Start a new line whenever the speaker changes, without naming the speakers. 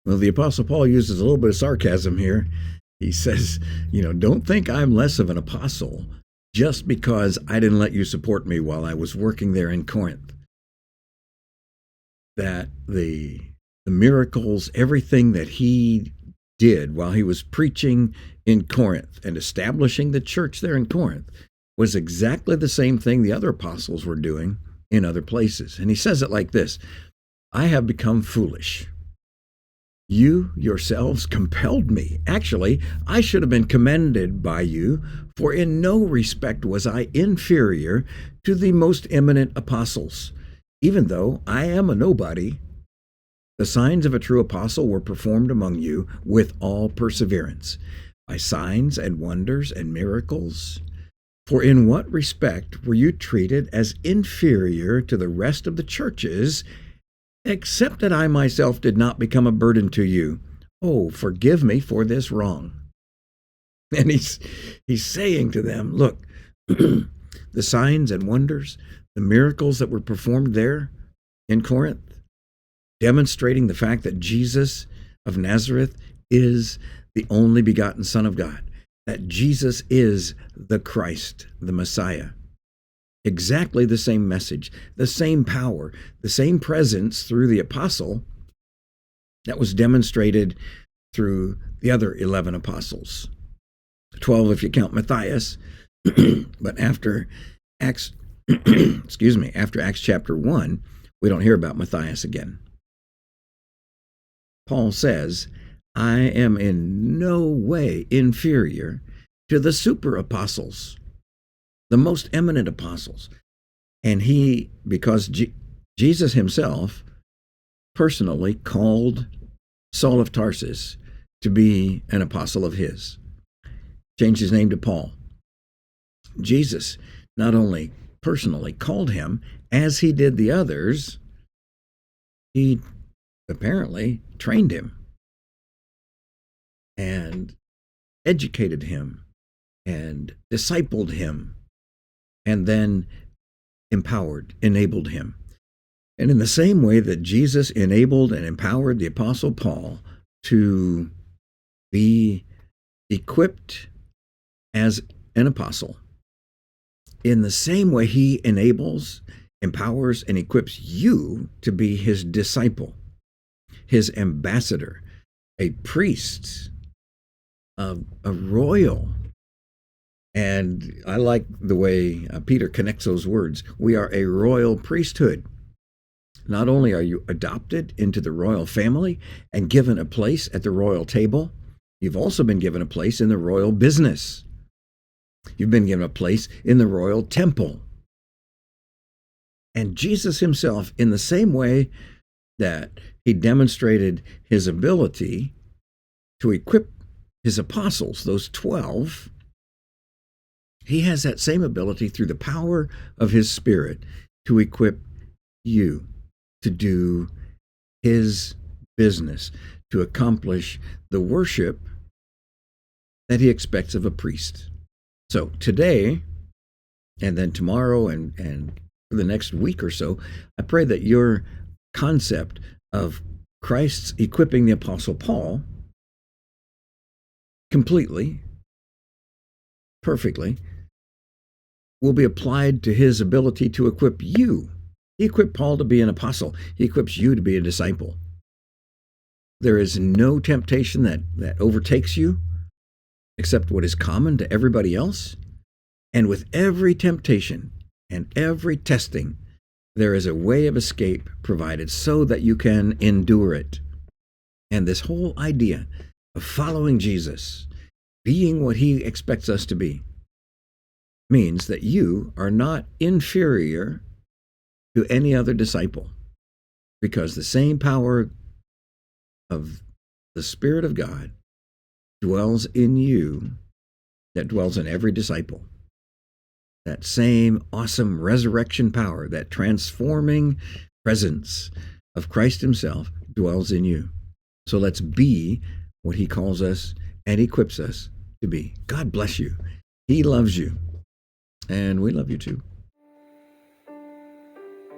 Well, the Apostle Paul uses a little bit of sarcasm here. He says, don't think I'm less of an apostle just because I didn't let you support me while I was working there in Corinth. That the miracles, everything that he did while he was preaching in Corinth and establishing the church there in Corinth was exactly the same thing the other apostles were doing in other places. And he says it like this: I have become foolish. You yourselves compelled me. Actually, I should have been commended by you, for in no respect was I inferior to the most eminent apostles. Even though I am a nobody, the signs of a true apostle were performed among you with all perseverance, by signs and wonders and miracles. For in what respect were you treated as inferior to the rest of the churches, except that I myself did not become a burden to you? Oh, forgive me for this wrong. And he's saying to them, look, the signs and wonders, the miracles that were performed there in Corinth, demonstrating the fact that Jesus of Nazareth is the only begotten Son of God, that Jesus is the Christ, the Messiah. Exactly the same message, the same power, the same presence through the apostle that was demonstrated through the other 11 apostles. 12 if you count Matthias, but after Acts, after Acts chapter 1, we don't hear about Matthias again. Paul says, I am in no way inferior to the super apostles, the most eminent apostles. And because Jesus himself personally called Saul of Tarsus to be an apostle of his, changed his name to Paul. Jesus not only personally called him, as he did the others, he apparently trained him and educated him and discipled him and then enabled him. And in the same way that Jesus enabled and empowered the Apostle Paul to be equipped as an apostle, in the same way he enables, empowers, and equips you to be his disciple, his ambassador, a priest, a royal. And I like the way Peter connects those words. We are a royal priesthood. Not only are you adopted into the royal family and given a place at the royal table, you've also been given a place in the royal business. You've been given a place in the royal temple. And Jesus himself, in the same way that he demonstrated his ability to equip his apostles, those 12, he has that same ability through the power of his Spirit to equip you to do his business, to accomplish the worship that he expects of a priest. So today, and then tomorrow, and for the next week or so, I pray that your concept of Christ's equipping the Apostle Paul completely, perfectly, will be applied to his ability to equip you. He equipped Paul to be an apostle. He equips you to be a disciple. There is no temptation that overtakes you except what is common to everybody else. And with every temptation and every testing, there is a way of escape provided so that you can endure it. And this whole idea of following Jesus, being what he expects us to be, means that you are not inferior to any other disciple, because the same power of the Spirit of God dwells in you that dwells in every disciple. That same awesome resurrection power, that transforming presence of Christ himself dwells in you. So let's be what he calls us and equips us to be. God bless you. He loves you. And we love you too.